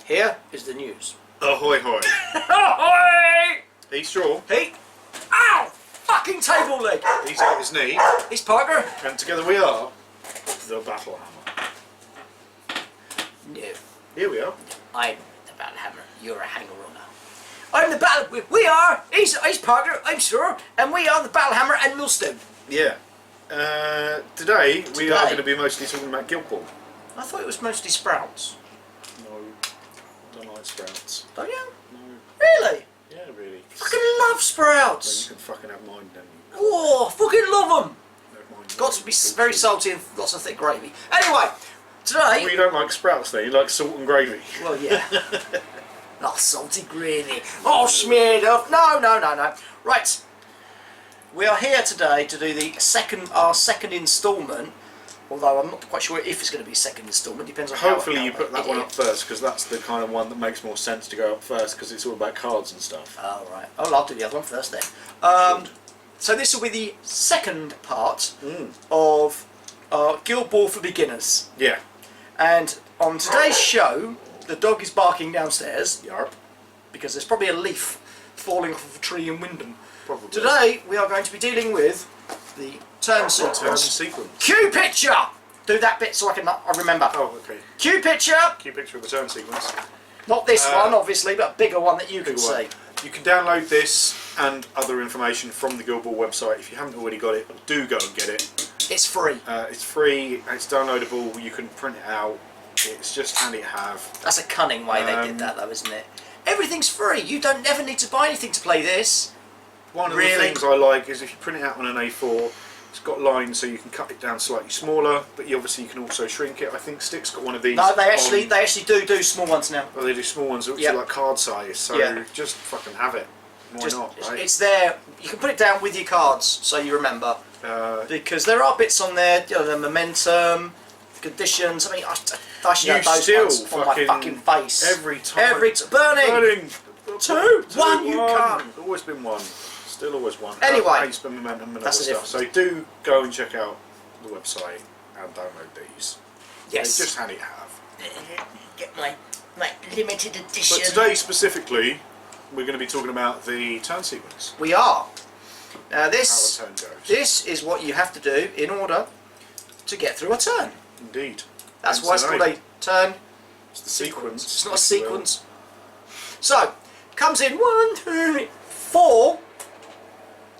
here is the news. Ahoy hoy. Ahoy! He's Straw. He. Ow! Fucking table leg. He's out his knee. He's Parker. And together we are the Battle Hammer. No. Here we are. I'm the Battle Hammer. You're a hanger-runner. I'm the Battle... We are... He's Parker, I'm sure. And we are the Battle Hammer and Millstone. Yeah. Today we are going to be mostly talking about Guild Ball. I thought it was mostly Sprouts. No. Don't like Sprouts. Don't you? No. Really? Yeah, really. Fucking love Sprouts. Well, you can fucking have mine then. Oh, fucking love them. No, mine. Got to be very salty and lots of thick gravy. Anyway, today... Well, you don't like Sprouts then, you like salt and gravy. Well, yeah. Not salty gravy. All smeared up. No. Right. We are here today to do our second instalment. Although I'm not quite sure if it's going to be a second instalment. Depends on Hopefully you put that one up first, because that's the kind of one that makes more sense to go up first, because it's all about cards and stuff. Oh, right. Oh, I'll do the other one first then. So this will be the second part of Guild Ball for Beginners. Yeah. And on today's show, the dog is barking downstairs. Yarp. Because there's probably a leaf falling off of a tree in Wyndham. Probably. Today we are going to be dealing with the turn sequence. Turn sequence. Cue picture! Do that bit so I remember. Oh, okay. Cue picture! Cue picture of the turn sequence. Not this one, obviously, but a bigger one that you can see. You can download this and other information from the Guild Ball website. If you haven't already got it, do go and get it. It's free. It's free, it's downloadable, you can print it out. It's just handy to have. That's a cunning way they did that though, isn't it? Everything's free. You don't never need to buy anything to play this. One of the things I like is if you print it out on an A4, it's got lines so you can cut it down slightly smaller, but obviously you can also shrink it. I think Stick's got one of these. No, they actually do small ones now. Well, they do small ones which are like card size, so just fucking have it. Why not, right? It's there. You can put it down with your cards so you remember. Because there are bits on there, the momentum, conditions. I mean, I should have those ones on my fucking face. Every time. Burning! 2, 1, you can't. Always been one. Still always one. Anyway, pace, momentum, and that's other stuff. So do go and check out the website and download these. Yes. They're just handy to have. Get my limited edition. But today specifically, we're going to be talking about the turn sequence. We are. Now this, how a turn goes. This is what you have to do in order to get through a turn. Indeed. That's why it's called a turn. It's the sequence. It's not a sequence. So, comes in 1, 2, 4.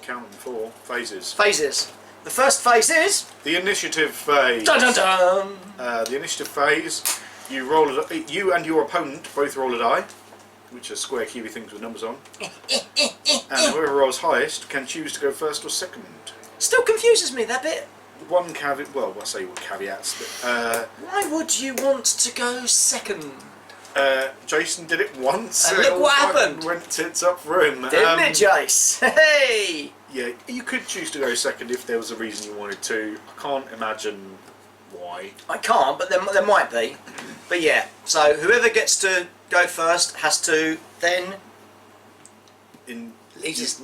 Count them 4 phases. Phases. The first phase is the initiative phase. Dun dun dun. The initiative phase. You and your opponent both roll a die, which are square cubey things with numbers on. And whoever rolls highest can choose to go first or second. Still confuses me that bit. One caveat. Well, I say with caveats. Why would you want to go second? Jason did it once. And look what happened. Went tits up for him. Didn't it, Jace? Hey! Yeah, you could choose to go second if there was a reason you wanted to. I can't imagine why. I can't, but there might be. But yeah, so whoever gets to go first has to then leads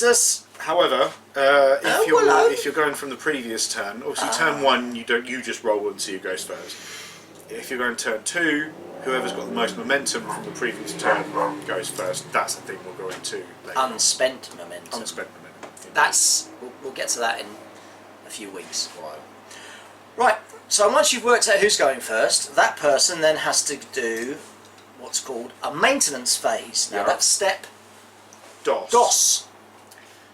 us. However, if you're going from the previous turn, obviously turn 1 you just roll until you goes first. If you're going turn 2, whoever's got the most momentum from the previous turn goes first. That's the thing we'll go into later. Unspent momentum. Unspent momentum. That's we'll get to that in a few weeks. Right. So once you've worked out who's going first, that person then has to do what's called a maintenance phase. Now that's step DOS.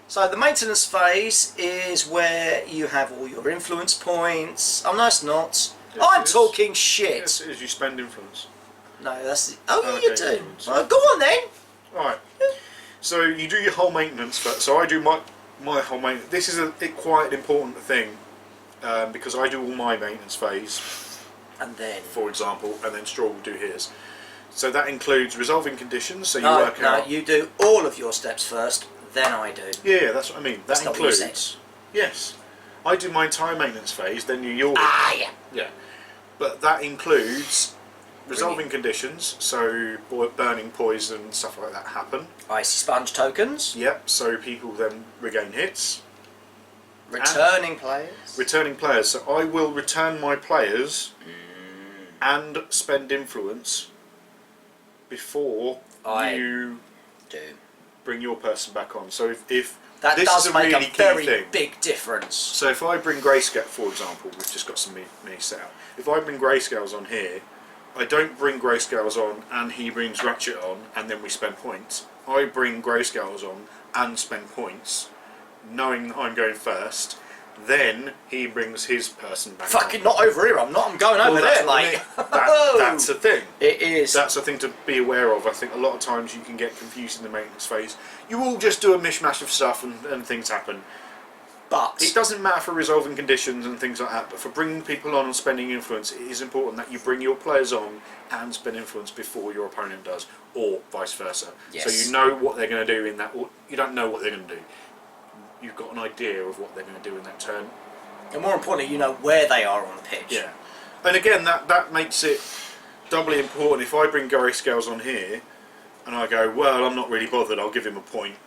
So the maintenance phase is where you have all your influence points. Oh no, it's not. Yes, I'm talking shit. Yes, it is. You spend influence. No, that's the... Oh, okay, you do. Well, go on then. Right. So you do your whole maintenance first. So I do my whole maintenance. This is quite an important thing because I do all my maintenance phase. And then... For example, and then Straw will do his. So that includes resolving conditions. So you work out... No, you do all of your steps first, then I do. Yeah, that's what I mean. That's that includes... Yes. I do my entire maintenance phase, then you your... Yeah. Yeah. But that includes resolving conditions, so burning, poison, stuff like that happen. Icy sponge tokens. Yep, so people then regain hits. Returning players. Returning players. So I will return my players and spend influence before you do bring your person back on. So if that this does is a make really a key very thing. big difference. So if I bring grayscale, for example, we've just got some mini set out. If I bring grayscales on here, I don't bring grayscales on and he brings ratchet on and then we spend points. I bring grayscales on and spend points, knowing I'm going first. Then he brings his person back. Fucking not over here. I'm going over there, mate. That's the thing. It is. That's the thing to be aware of. I think a lot of times you can get confused in the maintenance phase. You all just do a mishmash of stuff and things happen. But it doesn't matter for resolving conditions and things like that, but for bringing people on and spending influence, it is important that you bring your players on and spend influence before your opponent does, or vice versa. Yes. So you know what they're going to do in that, or you don't know what they're going to do. You've got an idea of what they're going to do in that turn. And more importantly, you know where they are on the pitch. Yeah. And again, that makes it doubly important. If I bring grayscales on here, and I go, well, I'm not really bothered, I'll give him a point.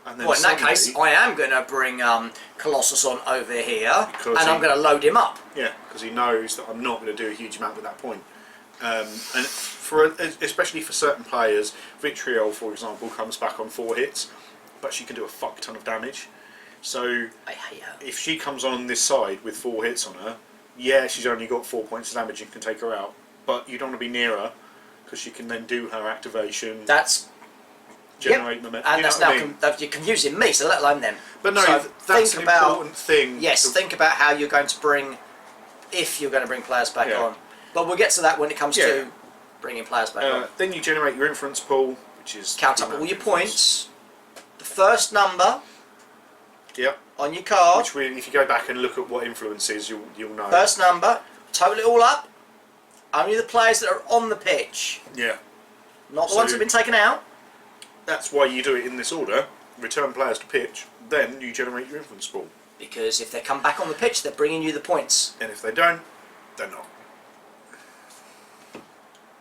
And then well, in that case, I am going to bring Colossus on over here, and I'm going to load him up. Yeah, because he knows that I'm not going to do a huge amount with that point. And for especially for certain players, Vitriol, for example, comes back on 4 hits, but she can do a fuck ton of damage. So I hate her. If she comes on this side with 4 hits on her, yeah, she's only got 4 points of damage and can take her out. But you don't want to be near her because she can then do her activation. That's generate momentum. And that's now you're confusing me, so let alone them. But no, so that's an important thing. Yes, think about how you're going to bring, if you're going to bring players back on. But we'll get to that when it comes to bringing players back on. Then you generate your influence pool, which is count up all your points. The first number. Yep. On your card. Which if you go back and look at what influence is, you'll know. First number. Total it all up. Only the players that are on the pitch. Yeah. Not the ones that have been taken out. That's why you do it in this order. Return players to pitch, then you generate your influence pool. Because if they come back on the pitch, they're bringing you the points. And if they don't, they're not.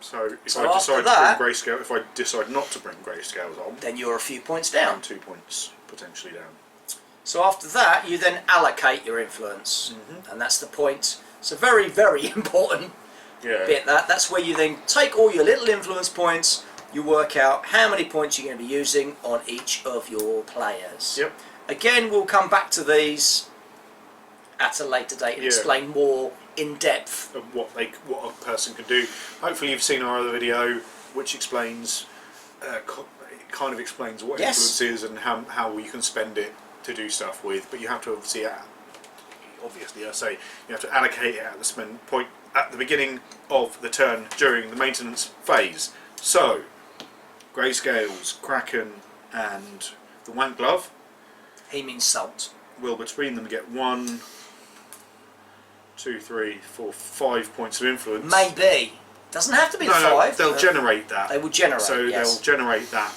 So if I decide not to bring grayscales on, then you're a few points down. I'm 2 points potentially down. So after that, you then allocate your influence, and that's the point. It's a very, very important bit. That's where you then take all your little influence points. You work out how many points you're going to be using on each of your players. Yep. Again, we'll come back to these at a later date and explain more in depth of what a person can do. Hopefully, you've seen our other video, which explains, kind of explains what influence is and how you can spend it to do stuff with. But you have to obviously, I say, you have to allocate it at the spend point at the beginning of the turn during the maintenance phase. So, grayscales, Kraken, and the Wank Glove. He means salt. Will between them get 1, 2, 3, 4, 5 points of influence. Maybe. Doesn't have to be the 5. They'll generate that. They will generate. So they'll generate that.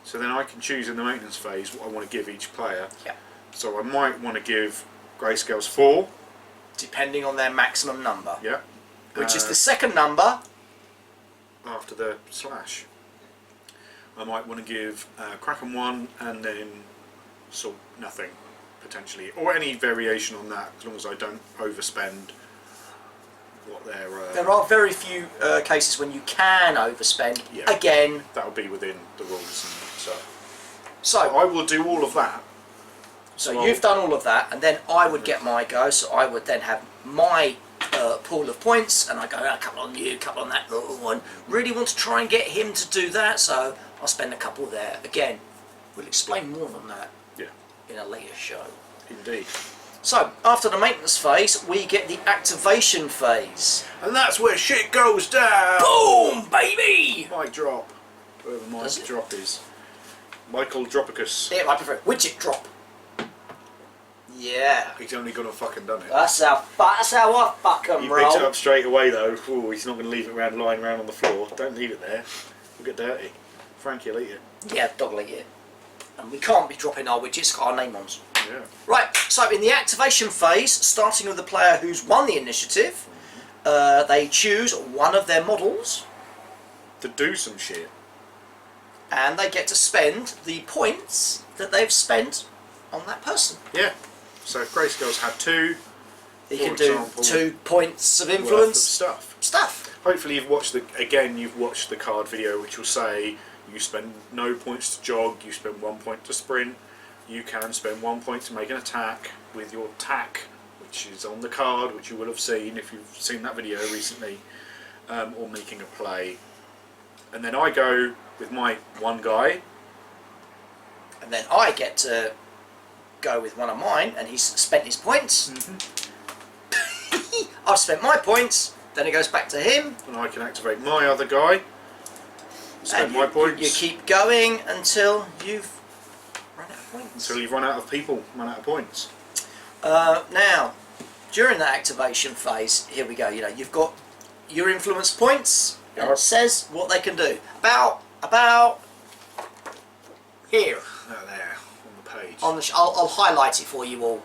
So then I can choose in the maintenance phase what I want to give each player. Yeah. So I might want to give grayscales 4. Depending on their maximum number. Yeah. Which is the second number. After the slash. I might want to give Kraken 1 and then Salt nothing, potentially. Or any variation on that, as long as I don't overspend what they're... There are very few cases when you can overspend. Yeah. Again... That'll be within the rules and stuff. So I will do all of that. So you've done all of that, and then I would get my go, so I would then have my pool of points, and I go, a couple on you, a couple on that little one. Really want to try and get him to do that, so I'll spend a couple there. Again, we'll explain more on that in a later show. Indeed. So, after the maintenance phase, we get the activation phase. And that's where shit goes down! Boom, baby! Mic drop. Whoever mic drop is. Michael Dropicus. Yeah, I prefer widget drop. Yeah. He's only gonna fucking done it. That's how I fuck 'em, He roll. picked it up straight away though. Ooh, he's not gonna leave it lying around on the floor. Don't leave it there. It'll get dirty. Frankie will eat it. Yeah, dog will eat it. And we can't be dropping our widgets, got our name on. Yeah. Right, so in the activation phase, starting with the player who's won the initiative, they choose one of their models. To do some shit. And they get to spend the points that they've spent on that person. Yeah. So if Grayscales had 2, He For can do example, 2 points of worth of influence. stuff. Hopefully you've watched the card video, which will say you spend no points to jog, you spend 1 point to sprint, you can spend 1 point to make an attack with your tack, which is on the card, which you will have seen if you've seen that video recently, or making a play. And then I go with my one guy. And then I get to go with one of mine, and he's spent his points. I've spent my points, then it goes back to him. And I can activate my other guy, spend my points. You keep going until you've run out of points. Until you've run out of people, run out of points. Now, during that activation phase, here we go, you've got your influence points, and it says what they can do. About here. There, on the page. I'll highlight it for you all.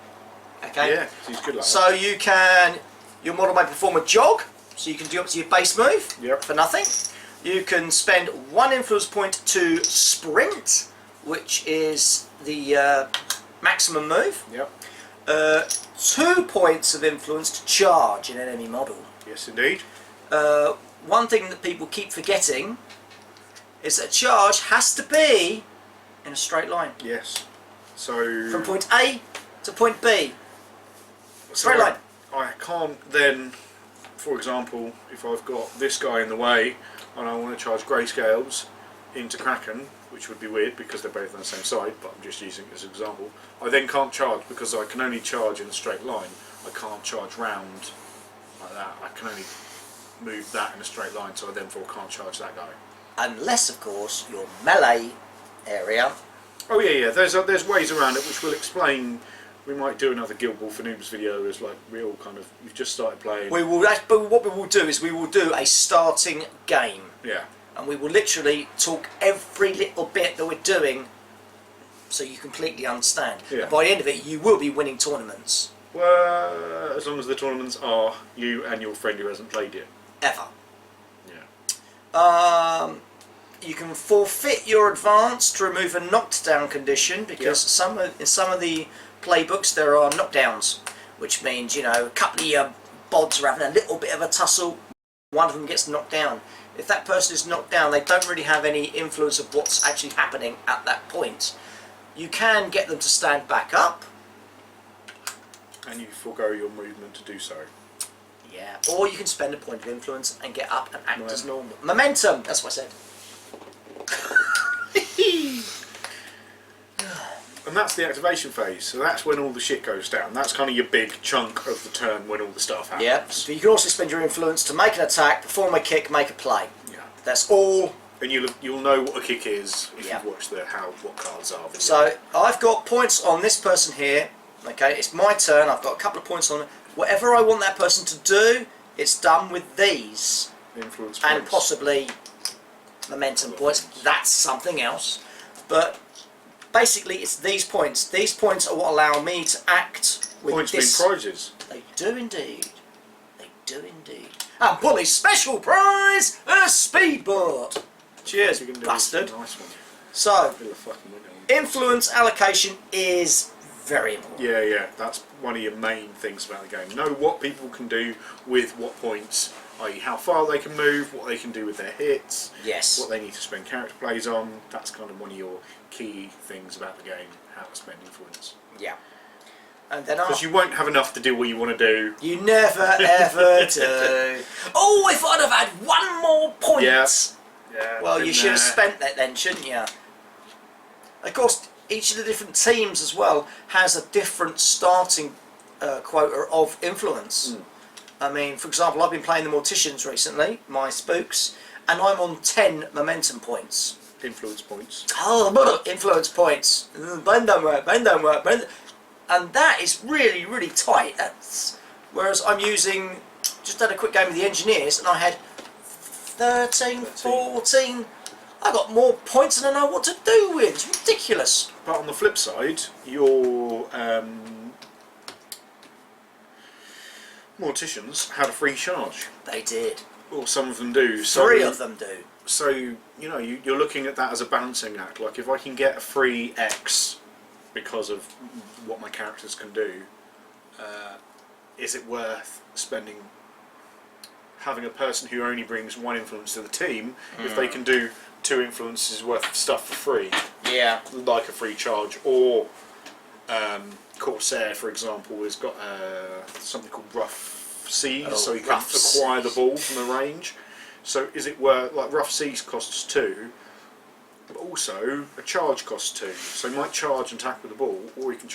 Okay? Yeah, he's good like So that. your model may perform a jog, so you can do up to your base move Yep. for nothing. You can spend 1 influence point to sprint, which is the maximum move. Yep. 2 points of influence to charge an enemy model. Yes, indeed. One thing that people keep forgetting is that a charge has to be in a straight line. Yes. So From point A to point B. Straight line. I can't then, for example, if I've got this guy in the way and I want to charge Grayscales into Kraken, which would be weird because they're both on the same side, but I'm just using it as an example, I then can't charge because I can only charge in a straight line. I can't charge round like that. I can only move that in a straight line, so I therefore can't charge that guy. Unless, of course, your melee area. Oh yeah. There's ways around it which we'll explain. We might do another Guild Ball for Noobs video as like real kind of. You've just started playing. But what we will do is we will do a starting game, Yeah. and we will literally talk every little bit that we're doing, so you completely understand. Yeah. And by the end of it, you will be winning tournaments. Well, as long as the tournaments are you and your friend who hasn't played it. Ever. Yeah. You can forfeit your advance to remove a knockdown condition, because in some of the playbooks there are knockdowns, which means a couple of your bods are having a little bit of a tussle, one of them gets knocked down. If that person is knocked down, they don't really have any influence of what's actually happening at that point. You can get them to stand back up. And you forego your movement to do so. Yeah, or you can spend a point of influence and get up and act as normal. Momentum, that's what I said. And that's the activation phase, so that's when all the shit goes down. That's kind of your big chunk of the turn when all the stuff happens. Yeah, but you can also spend your influence to make an attack, perform a kick, make a play. Yeah. That's all. And you'll know what a kick is if Yeah. you've watched what cards are. Video. So I've got points on this person here. Okay, it's my turn. I've got a couple of points on it. Whatever I want that person to do, it's done with these. Influence And points. possibly momentum points. That's something else. But basically, it's these points. These points are what allow me to act with Points this. being prizes. They do indeed. They do indeed. And Bully's special prize, a speedboard. Cheers, You can do bastard. a nice one. So, Bit of fucking winning. influence allocation is very important. Yeah, that's one of your main things about the game. Know what people can do with what points, i.e. how far they can move, what they can do with their hits, Yes. what they need to spend character plays on. That's kind of one of your key things about the game, how to spend influence. Yeah. And then Because you won't have enough to do what you want to do. you never ever do. Oh, if I'd have had one more point. Yeah. Well, you been should have there. spent that then, shouldn't you? Of course, each of the different teams as well has a different starting quota of influence. I mean, for example, I've been playing the Morticians recently, my spooks, and I'm on 10 momentum points. Influence points. Oh, influence points. Blend don't work, blend don't work, blend. And that is really, really tight. Whereas I'm using, just had a quick game with the Engineers, and I had 13, 14. I got more points than I know what to do with. It's ridiculous. But on the flip side, your Morticians had a free charge. They did. Or some of them do. Three of them do. So, you're looking at that as a balancing act. Like, if I can get a free X because of what my characters can do, is it worth having a person who only brings one influence to the team if they can do 2 influences worth of stuff for free? Yeah. Like a free charge, or Corsair, for example, has got something called Rough Seas, so you can acquire the ball from the range. So is it worth, like Rough Seas costs 2, but also a charge costs 2. So you might charge and tackle the ball, or you can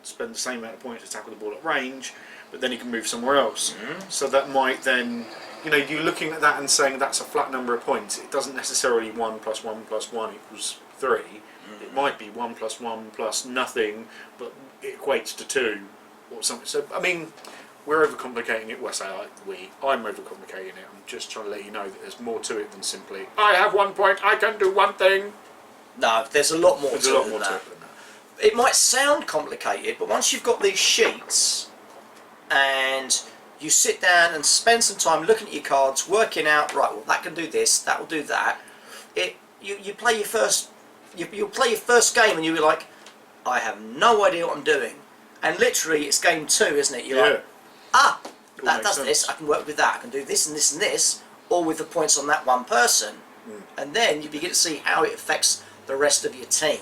spend the same amount of points to tackle the ball at range, but then he can move somewhere else. So that might then, you're looking at that and saying that's a flat number of points. It doesn't necessarily 1 + 1 + 1 = 3. It might be 1 + 1 + nothing, but it equates to 2 or something. So I mean, we're overcomplicating it. Well, I'm overcomplicating it. I'm just trying to let you know that there's more to it than simply I have 1 point, I can do one thing. No, there's a lot more to it than that. It might sound complicated, but once you've got these sheets and you sit down and spend some time looking at your cards, working out, right, well, that can do this, that will do that. You play your first, you'll play your first game and you'll be like, I have no idea what I'm doing. And literally, it's game 2, isn't it? You're like, that does sense. This, I can work with that, I can do this and this and this, all with the points on that one person. And then you begin to see how it affects the rest of your team.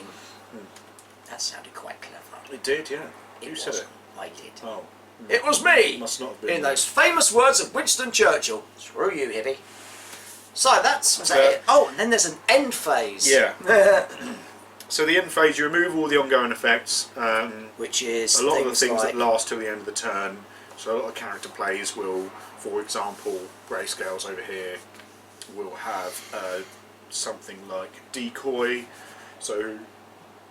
That sounded quite clever. It did, yeah. You said it. I did. Oh. It was me! Must not have been in those famous words of Winston Churchill. Screw you, hippie. So was that it? Oh, and then there's an end phase. Yeah. So the end phase, you remove all the ongoing effects. Which is a lot of the things that last till the end of the turn. So a lot of character plays will, for example, Grayscales over here will have something like Decoy. So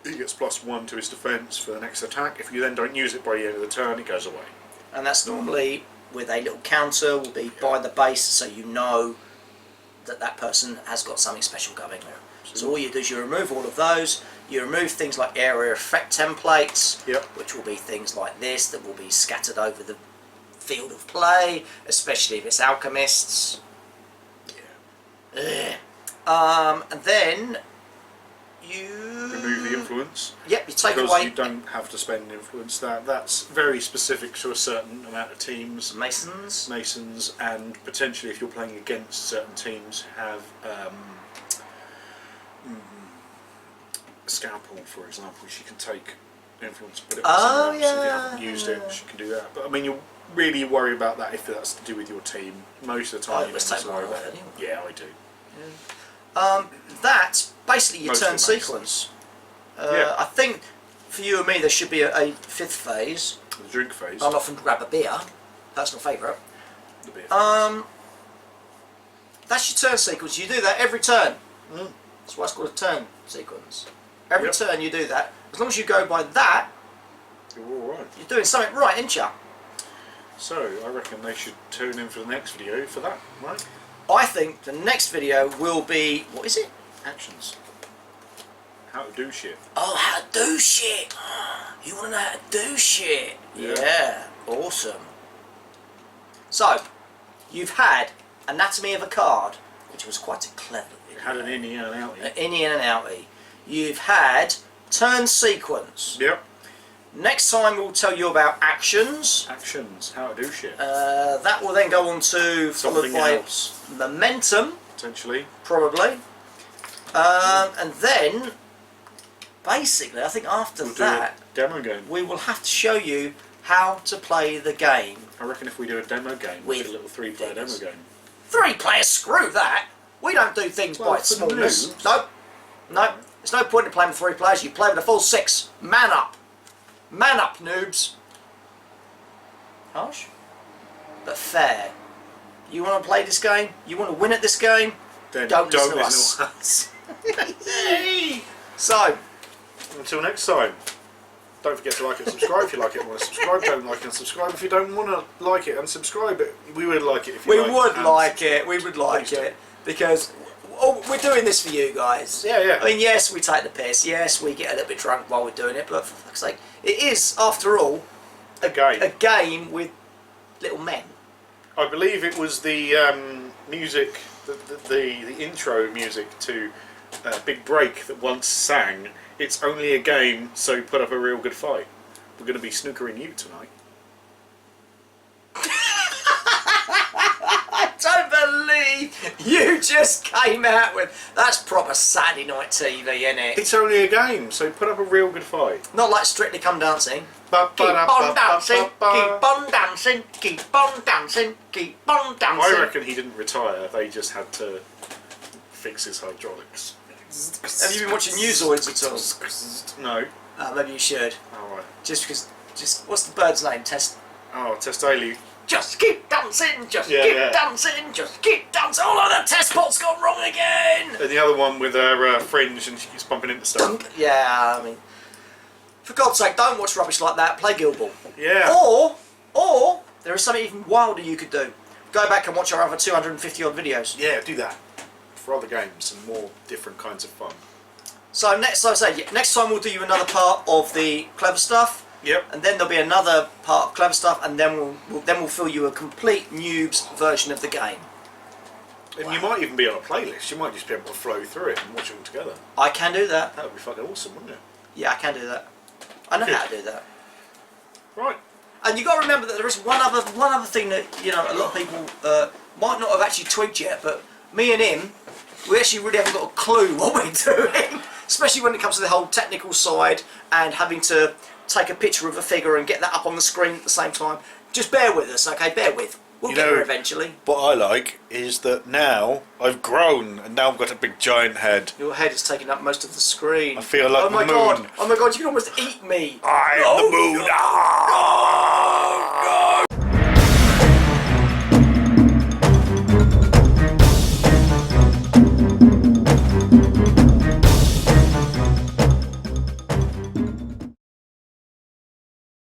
he gets +1 to his defence for the next attack. If you then don't use it by the end of the turn, it goes away. And that's normally with a little counter, will be by the base, so you know that that person has got something special going on. So all you do is you remove all of those. You remove things like area effect templates, which will be things like this that will be scattered over the field of play, especially if it's alchemists. And then you remove the influence. Yep, you take because away. You don't have to spend influence. That's very specific to a certain amount of teams. Masons, and potentially if you're playing against certain teams, have Scalpel, for example. She can take influence, put it on someone else. If you haven't used it, she can do that. But I mean, you really worry about that if that's to do with your team. Most of the time, you don't worry about it. Yeah, I do. That's basically your turn sequence. I think for you and me there should be a 5th phase. The drink phase. I'll often grab a beer. Personal favourite. The beer phase. That's your turn sequence. You do that every turn. That's why it's called a turn sequence. Every turn you do that. As long as you go by that, you're all right. You're doing something right, ain't you? So I reckon they should tune in for the next video for that, right? I think the next video will be, what is it? Actions. How to do shit. Oh, how to do shit. You want to know how to do shit? Yeah. Awesome. So, you've had Anatomy of a Card, which was quite a clever video. Had an innie and an outie. An innie and an outie. You've had Turn Sequence. Yep. Next time we'll tell you about actions. Actions, how to do shit. That will then go on to something else. Momentum. Potentially. Probably. And then, basically, I think after that, demo game. we will have to show you how to play the game. I reckon if we do a demo game, with a little 3-player demo game. 3 players? Screw that! We don't do things by smallness. Nope. Nope. There's no point in playing with 3 players. You play with a full 6. Man up. Man up, noobs. Harsh, but fair. You want to play this game? You want to win at this game? Then don't listen to us. So, until next time, don't forget to like and subscribe if you like it and want to subscribe. Don't like and subscribe if you don't want to like it and subscribe it. We would like it if you like it. We would like it. Because we're doing this for you guys. Yeah. I mean, yes, we take the piss. Yes, we get a little bit drunk while we're doing it. But for fuck's sake, it is, after all, a game. A game with little men. I believe it was the music, the intro music to Big Break that once sang, "It's only a game, so put up a real good fight." We're going to be snookering you tonight. You just came out with... That's proper Saturday night TV, isn't it? It's only a game, so put up a real good fight. Not like Strictly Come Dancing. Keep on dancing, keep on dancing, keep on dancing, keep on dancing. I reckon he didn't retire, they just had to fix his hydraulics. Have you been watching Newzoids at all? No. Maybe you should. Oh, right. Just because... what's the bird's name? Test Daly. Just keep dancing, just keep dancing, just keep dancing. Oh no, the test pot's gone wrong again! And the other one with her fringe and she keeps bumping into stuff. Yeah, I mean... For God's sake, don't watch rubbish like that. Play Guild Ball. Yeah. Or there is something even wilder you could do. Go back and watch our other 250 odd videos. Yeah, do that. For other games and more different kinds of fun. So next time we'll do you another part of the clever stuff. Yep. And then there'll be another part of clever stuff, and then we'll fill you a complete noob's version of the game. And you might even be on a playlist. You might just be able to flow through it and watch it all together. I can do that. That would be fucking awesome, wouldn't it? Yeah, I can do that. I know how to do that. Right. And you got to remember that there is one other thing that a lot of people might not have actually twigged yet, but me and him, we actually really haven't got a clue what we're doing, especially when it comes to the whole technical side and having to take a picture of a figure and get that up on the screen at the same time. Just bear with us, okay? Bear with. We'll get there eventually. What I like is that now I've grown and now I've got a big giant head. Your head is taking up most of the screen. I feel like oh my the moon. God! Oh my God! You can almost eat me. I am the moon. Oh.